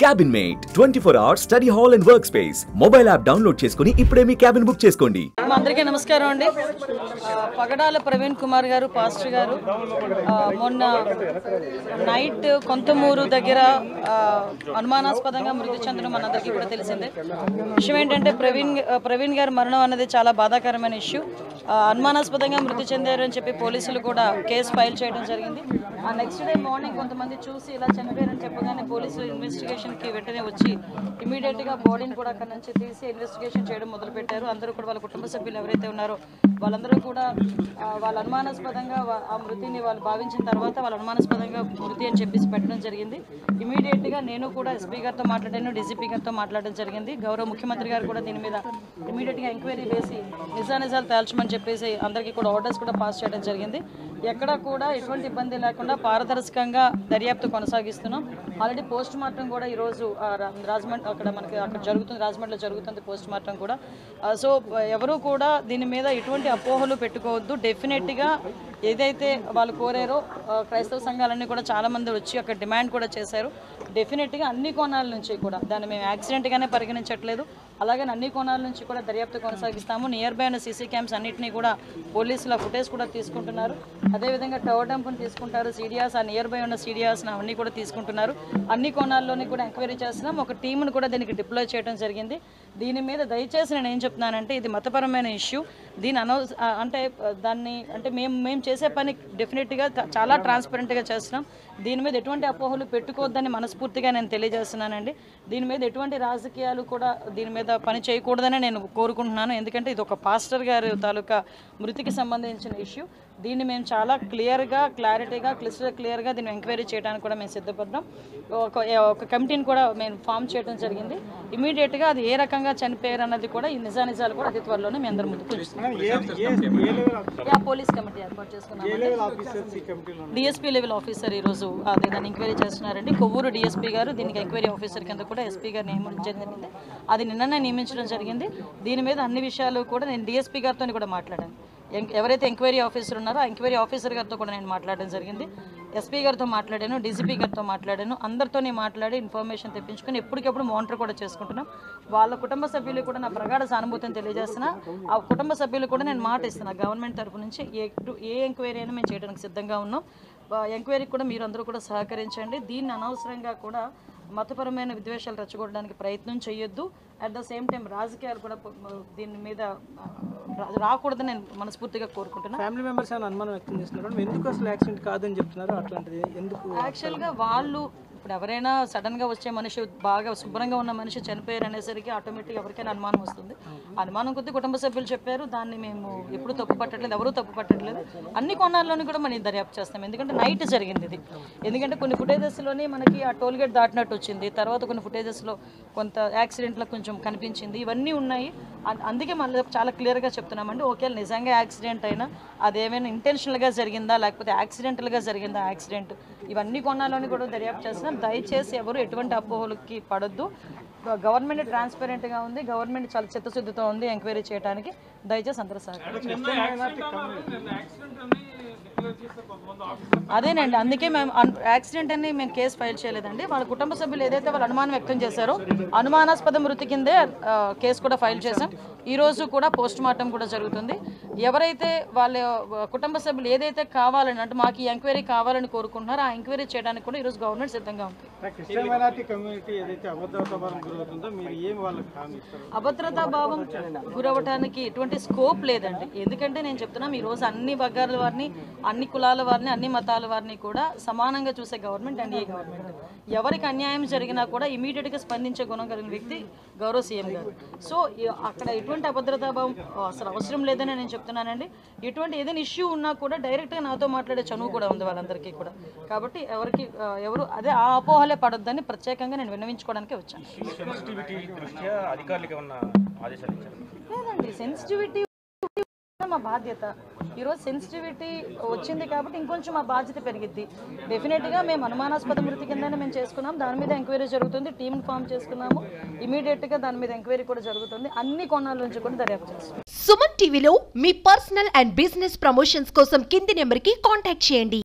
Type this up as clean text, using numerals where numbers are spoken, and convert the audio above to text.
Cabin mate 24 hours study hall and work space mobile app download చేసుకుని ఇప్పుడే మీ cabin book చేసుకోండి. అందరికీ నమస్కారం అండి. పగడాల ప్రవీణ్ కుమార్ గారు పాస్టర్ గారు మొన్న నైట్ కొంతమూరు దగ్గర అనుమానాస్పదంగా మృతి చెందడం మనందరికీ కూడా తెలిసిందే. విషయం ఏంటంటే ప్రవీణ్ గారి మరణం అన్నది చాలా బాధాకరమైన ఇష్యూ. అనుమానాస్పదంగా మృతి చెందారు అని చెప్పి పోలీసులు కూడా కేసు ఫైల్ చేయడం జరిగింది. ఆ నెక్స్ట్ డే మార్నింగ్ కొంతమంది చూసి ఇలా చనిపోయారని చెప్పగానే పోలీసులు ఇన్వెస్టిగేషన్కి వెంటనే వచ్చి ఇమీడియట్గా బాడీని కూడా అక్కడ నుంచి తీసి ఇన్వెస్టిగేషన్ చేయడం మొదలుపెట్టారు. అందరూ కూడా వాళ్ళ కుటుంబ సభ్యులు ఎవరైతే ఉన్నారో వాళ్ళందరూ కూడా వాళ్ళ అనుమానాస్పదంగా ఆ మృతిని వాళ్ళు భావించిన తర్వాత వాళ్ళ అనుమానాస్పదంగా మృతి అని చెప్పేసి పెట్టడం జరిగింది. ఇమీడియట్గా నేను కూడా ఎస్పీ గారితో మాట్లాడాను, డీజీపీ గారితో మాట్లాడడం జరిగింది. గౌరవ ముఖ్యమంత్రి గారు కూడా దీని మీద ఇమీడియట్గా ఎంక్వైరీ వేసి నిజానిజాలు తేల్చమని చెప్పేసి అందరికీ కూడా ఆర్డర్స్ కూడా పాస్ చేయడం జరిగింది. ఎక్కడ కూడా ఎటువంటి ఇబ్బంది లేకుండా పారదర్శకంగా దర్యాప్తు కొనసాగిస్తున్నాం. ఆల్రెడీ పోస్ట్ మార్టం కూడా ఈరోజు రాజమండ్రి అక్కడ జరుగుతుంది, రాజమండ్రిలో జరుగుతుంది పోస్ట్ మార్టం కూడా. సో ఎవరు కూడా దీని మీద ఎటువంటి అపోహలు పెట్టుకోవద్దు. డెఫినెట్గా ఏదైతే వాళ్ళు కోరారో క్రైస్తవ సంఘాలన్నీ కూడా చాలామంది వచ్చి అక్కడ డిమాండ్ కూడా చేశారు. డెఫినెట్గా అన్ని కోణాల నుంచి కూడా దాన్ని మేము యాక్సిడెంట్గానే పరిగణించట్లేదు. అలాగే అన్ని కోణాల నుంచి కూడా దర్యాప్తు కొనసాగిస్తాము. నియర్ బై ఉన్న సీసీ క్యామ్స్ అన్నింటినీ కూడా పోలీసుల ఫుటేజ్ కూడా తీసుకుంటున్నారు. అదేవిధంగా టవర్ డంప్ని తీసుకుంటారు, సీడియాస్ ఆ నియర్ బై ఉన్న సీడియాస్ అవన్నీ కూడా తీసుకుంటున్నారు. అన్ని కోణాల్లోని కూడా ఎంక్వైరీ చేస్తున్నాం. ఒక టీంను కూడా దీనికి డిప్లాయ్ చేయడం జరిగింది. దీని మీద దయచేసి నేను ఏం చెప్తున్నానంటే ఇది మతపరమైన ఇష్యూ. దీని మేము చేసే పని డెఫినెట్గా చాలా ట్రాన్స్పరెంట్గా చేస్తున్నాం. దీని మీద ఎటువంటి అపోహలు పెట్టుకోవద్దని మనస్ఫూర్తిగా నేను తెలియజేస్తున్నానండి. దీని మీద ఎటువంటి రాజకీయాలు కూడా దీని మీద పని చేయకూడదని నేను కోరుకుంటున్నాను. ఎందుకంటే ఇది ఒక పాస్టర్ గారి తాలూకా మృతికి సంబంధించిన ఇష్యూ. దీన్ని మేము చాలా క్లారిటీగా క్లియర్గా దీన్ని ఎంక్వైరీ చేయడానికి కూడా మేము సిద్ధపడ్డాం. ఒక కమిటీని కూడా మేము ఫామ్ చేయడం జరిగింది. ఇమీడియట్గా అది ఏ రకంగా చనిపోయారు అన్నది కూడా ఈ నిజానిజాలు కూడా అతి త్వరలోనే మీ అందరి ముందుకు పోలీస్ కమిటీ ఏర్పాటు చేసుకున్నాం. డిఎస్పీ లెవెల్ ఆఫీసర్ ఈరోజు దాన్ని ఎంక్వైరీ చేస్తున్నారండి. కొవ్వూరు డిఎస్పీ గారు దీనికి ఎంక్వైరీ ఆఫీసర్ కింద కూడా ఎస్పీ గారు నియమించడం జరిగింది. అది నిన్ననే నియమించడం జరిగింది. దీని మీద అన్ని విషయాలు కూడా నేను డిఎస్పీ గారితో కూడా మాట్లాడాను. ఎవరైతే ఎంక్వైరీ ఆఫీసర్ ఉన్నారో ఆ ఎంక్వైరీ ఆఫీసర్ గారితో కూడా నేను మాట్లాడడం జరిగింది. ఎస్పీ గారితో మాట్లాడాను, డీజీపీ గారితో మాట్లాడాను. అందరితోనే మాట్లాడి ఇన్ఫర్మేషన్ తెప్పించుకొని ఎప్పటికెప్పుడు మానిటర్ కూడా చేసుకుంటున్నాం. వాళ్ళ కుటుంబ సభ్యులు కూడా నా ప్రగాఢ సానుభూతిని తెలియజేస్తున్నా. ఆ కుటుంబ సభ్యులు కూడా నేను మాట ఇస్తున్నా గవర్నమెంట్ తరఫు నుంచి ఏ ఎంక్వైరీ అయినా మేము చేయడానికి సిద్ధంగా ఉన్నాం. ఎంక్వైరీకి కూడా మీరు అందరూ కూడా సహకరించండి. దీన్ని అనవసరంగా కూడా మతపరమైన విద్వేషాలు రెచ్చగొట్టడానికి ప్రయత్నం చేయొద్దు. అట్ ద సేమ్ టైం రాజకీయాలు కూడా దీని మీద రాకూడదని నేను మనస్ఫూర్తిగా కోరుకుంటున్నాను. ఫ్యామిలీ మెంబర్స్ ఏమైనా అనుమానం వ్యక్తం చేస్తున్నారు, ఎందుకు అసలు యాక్సిడెంట్ కాదని చెప్తున్నారు, అట్లాంటిది ఎందుకు? యాక్చువల్గా వాళ్ళు ఇప్పుడు ఎవరైనా సడన్గా వచ్చే మనిషి బాగా శుభ్రంగా ఉన్న మనిషి చనిపోయారు అనేసరికి ఆటోమేటిక్గా ఎవరికైనా అనుమానం వస్తుంది. అనుమానం కొద్దీ కుటుంబ సభ్యులు చెప్పారు. దాన్ని మేము ఎప్పుడు తప్పు పట్టట్లేదు, ఎవరూ తప్పు పట్టట్లేదు. అన్ని కోణాల్లోనూ కూడా మనం దర్యాప్తు చేస్తాం. ఎందుకంటే నైట్ జరిగింది ఇది. ఎందుకంటే కొన్ని ఫుటేజెస్లోనే మనకి ఆ టోల్ గేట్ దాటినట్టు వచ్చింది. తర్వాత కొన్ని ఫుటేజెస్లో కొంత యాక్సిడెంట్లో కొంచెం కనిపించింది. ఇవన్నీ ఉన్నాయి. అందుకే మళ్ళీ చాలా క్లియర్గా చెప్తున్నామండి. ఒకవేళ నిజంగా యాక్సిడెంట్ అయినా అదేమైనా ఇంటెన్షనల్గా జరిగిందా లేకపోతే యాక్సిడెంటల్గా జరిగిందా యాక్సిడెంట్, ఇవన్నీ కోణాల్లోని కూడా దర్యాప్తు చేస్తున్నాం. దయచేసి ఎవరు ఎటువంటి అపోహలకి పడొద్దు. గవర్నమెంట్ ట్రాన్స్పరెంట్గా ఉంది, గవర్నమెంట్ చాలా చిత్తశుద్ధితో ఉంది ఎంక్వైరీ చేయడానికి. దయచేసి అందరూ అదేనండి. అందుకే మేము యాక్సిడెంట్ అని మేము కేసు ఫైల్ చేయలేదండి. వాళ్ళ కుటుంబ సభ్యులు ఏదైతే వాళ్ళు అనుమానం వ్యక్తం చేశారో అనుమానాస్పద మృతి కిందే కేసు కూడా ఫైల్ చేశాం. ఈరోజు కూడా పోస్ట్ మార్టం కూడా జరుగుతుంది. ఎవరైతే వాళ్ళ కుటుంబ సభ్యులు ఏదైతే కావాలని అంటే మాకు ఈ ఎంక్వైరీ కావాలని కోరుకుంటున్నారో ఆ ఎంక్వైరీ చేయడానికి కూడా ఈరోజు గవర్నమెంట్ సిద్ధంగా ఉంది. అభద్రతా భావం గురవడానికి ఎటువంటి స్కోప్ లేదండి. ఎందుకంటే నేను చెప్తున్నాను ఈరోజు అన్ని వర్గాల వారిని, అన్ని కులాల వారిని, అన్ని మతాల వారిని కూడా సమానంగా చూసే గవర్నమెంట్ ఎన్డీఏ గవర్నమెంట్. ఎవరికి అన్యాయం జరిగినా కూడా ఇమీడియట్గా స్పందించే గుణం కలిగిన వ్యక్తి గౌరవ సీఎం గారు. సో అక్కడ ఎటువంటి అభద్రతా భావం అసలు అవసరం లేదని నేను చెప్తున్నానండి. ఎటువంటి ఏదైనా ఇష్యూ ఉన్నా కూడా డైరెక్ట్గా నాతో మాట్లాడే చనువు కూడా ఉంది వాళ్ళందరికీ కూడా. కాబట్టి ఎవరు అదే ఆ అపోహలే పడొద్దని ప్రత్యేకంగా నేను విన్నవించుకోవడానికి వచ్చాను. లేదండి, సెన్సిటివిటీ మా బాధ్యత. ఈరోజు సెన్సిటివిటీ వచ్చింది కాబట్టి ఇంకొంచెం మా బాధ్యత పెరిగిద్ది. డెఫినెట్గా మేము అనుమానాస్పద మృతి కిందనే మేము చేసుకున్నాం. దాని మీద ఎంక్వైరీ జరుగుతుంది. టీమ్ ఫామ్ చేసుకున్నాము. ఇమీడియట్గా దాని మీద ఎంక్వైరీ కూడా జరుగుతుంది. అన్ని కోణాల నుంచి కూడా దర్యాప్తు చేస్తున్నాం. సుమన్ టీవీలో మీ పర్సనల్ అండ్ బిజినెస్ ప్రమోషన్స్ కోసం కింది నెంబర్కి కాంటాక్ట్ చేయండి.